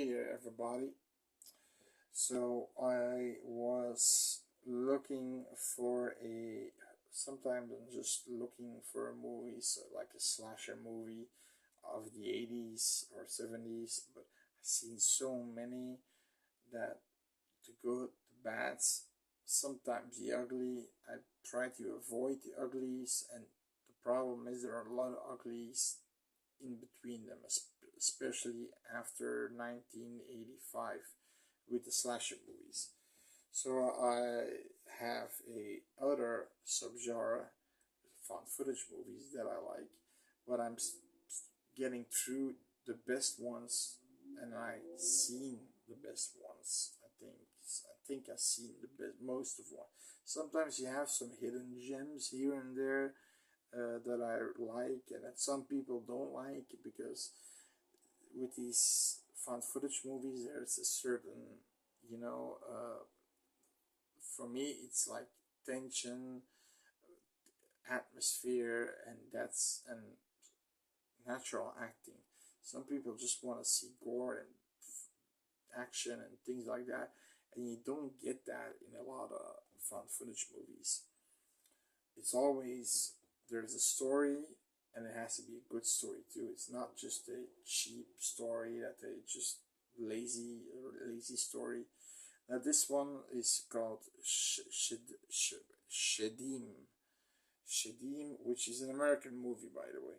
Hey there, everybody. So I was looking for a. Sometimes I'm just looking for a movie, so like a slasher movie of the 80s or 70s, but I've seen so many that the good, the bads, sometimes the ugly. I try to avoid the uglies, and the problem is there are a lot of uglies in between them, especially after 1985 with the slasher movies. So I have a other subgenre, found footage movies that I like, but I'm getting through the best ones, and I've seen the best ones. I think I've seen the best most of one. Sometimes you have some hidden gems here and there that I like and that some people don't like, because with these found footage movies there's a certain, you know, for me it's like tension, atmosphere, and that's and natural acting. Some people just want to see gore and action and things like that, and you don't get that in a lot of found footage movies. It's always there's a story, and it has to be a good story too. It's not just a cheap story that they just lazy story. Now this one is called shedim, which is an American movie, by the way.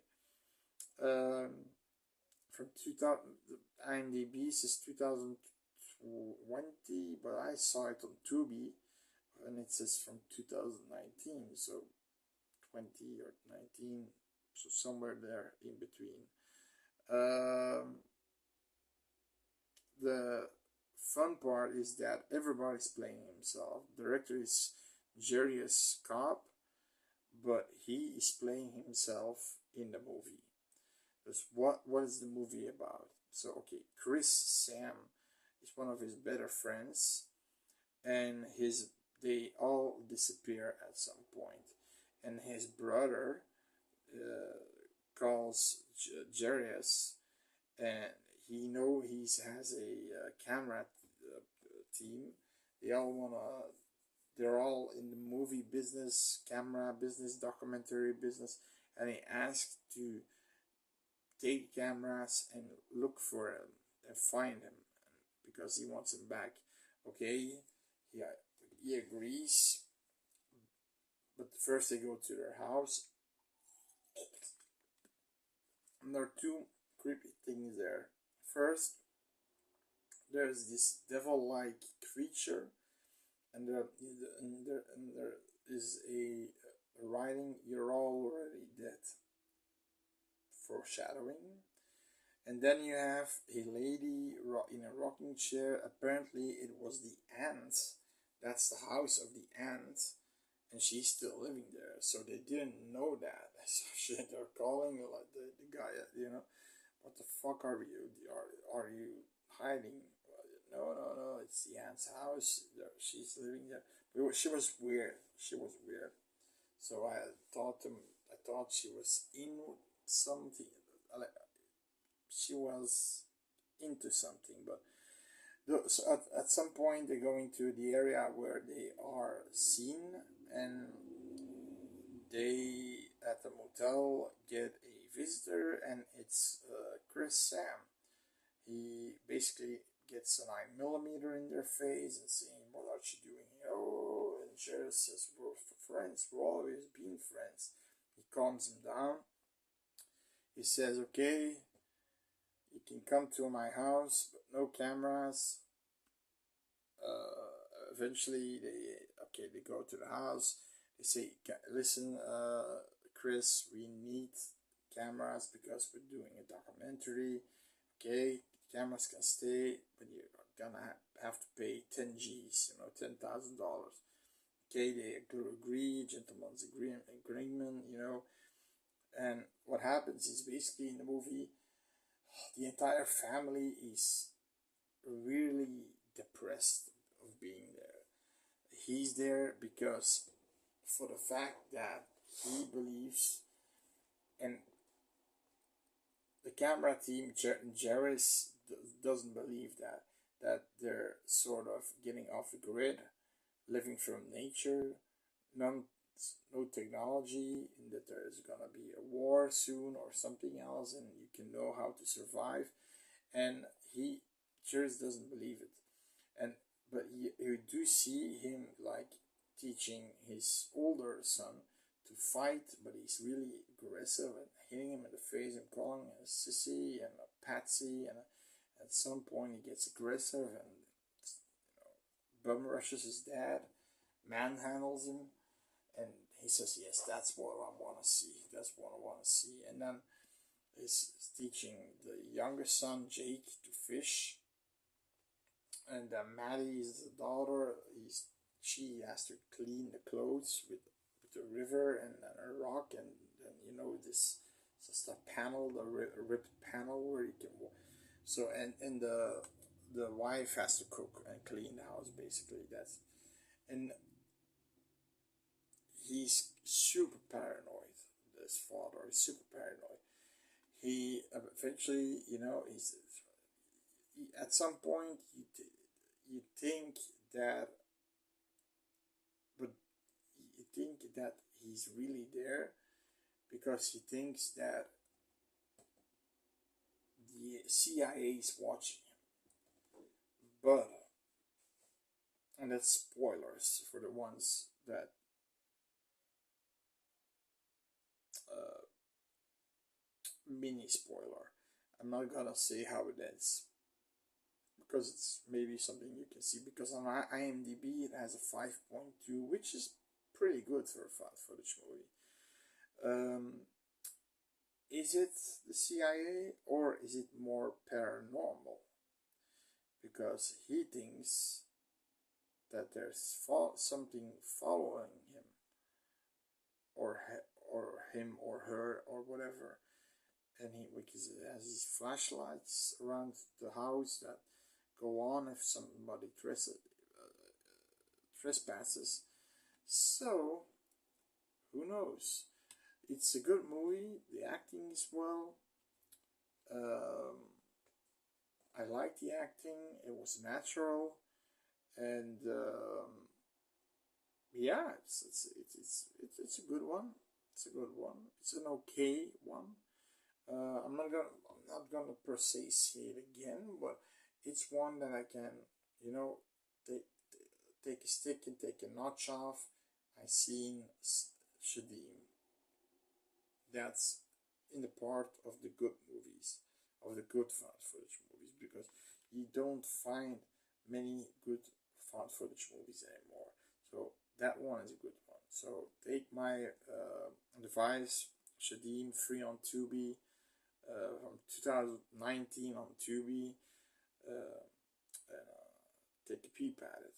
From 2000, imdb says 2020, but I saw it on Tubi, and it says from 2019, so 20 or 19, so somewhere there in between. The fun part is that everybody's playing himself. The director is Jarius Cobb, but he is playing himself in the movie. Because what is the movie about? So okay, Chris Sam is one of his better friends, and they all disappear at some point, and his brother calls Jarius, and he has a camera team. They all wanna. They're all in the movie business, camera business, documentary business, and he asked to take cameras and look for him and find him because he wants him back. Okay, he agrees, but first they go to their house, and there are two creepy things there. First, there's this devil-like creature, and there is a writing, "You're already dead," foreshadowing. And then you have a lady in a rocking chair. Apparently, it was the aunt. That's the house of the aunt, and she's still living there. So they didn't know that. So they're calling like the guy, what the fuck are you? Are you hiding? No, it's the aunt's house. She's living there. But she was weird. So I thought she was in something. She was into something, but so at some point they go into the area where they are seen, and they at the motel get a visitor, and it's Chris Sam. He basically gets a 9mm in their face and saying, "What are you doing here?" Oh, and Jared says, "We're friends. We've always been friends." He calms him down. He says, "Okay, you can come to my house, but no cameras." Eventually, they go to the house. They say, "Listen, Chris, we need cameras because we're doing a documentary. Okay, cameras can stay, but you're gonna have to pay 10 G's, $10,000. Okay, they agree, gentleman's agreement, And what happens is basically in the movie, the entire family is really depressed of being there. He's there because for the fact that he believes, and the camera team, Jaris doesn't believe that they're sort of getting off the grid, living from nature, none, no technology, and that there's gonna be a war soon or something else, and you can know how to survive. And he just doesn't believe it. And but you do see him like teaching his older son to fight, but he's really aggressive and hitting him in the face and calling him a sissy and a patsy. And at some point, he gets aggressive and bum rushes his dad, manhandles him, and he says, "Yes, that's what I want to see. That's what I want to see." And then he's teaching the younger son Jake to fish, and Maddie is the daughter. She has to clean the clothes with the river and a rock, and this just a panel, a ripped panel where you can. So and the wife has to cook and clean the house. Basically, that's and he's super paranoid. This father is super paranoid. He eventually, at some point you think that, but you think that he's really there because he thinks that the CIA is watching him. But, and that's spoilers for the ones that mini spoiler. I'm not gonna say how it ends because it's maybe something you can see, because on IMDb it has a 5.2, which is pretty good for a found footage movie. Is it the CIA or is it more paranormal? Because he thinks that there's something following him, or him or her or whatever, and he because it has these flashlights around the house that go on if somebody trespasses. So who knows? It's a good movie. The acting is well. I like the acting. It was natural, and yeah, it's a good one. It's a good one. It's an okay one. I'm not gonna per se see it again, but it's one that I can, take take a stick and take a notch off. I seen shedim. That's in the part of the good movies, of the good found footage movies, because you don't find many good found footage movies anymore. So that one is a good one. So take my device, shedim, free on Tubi, from 2019 on Tubi, and take a peep at it.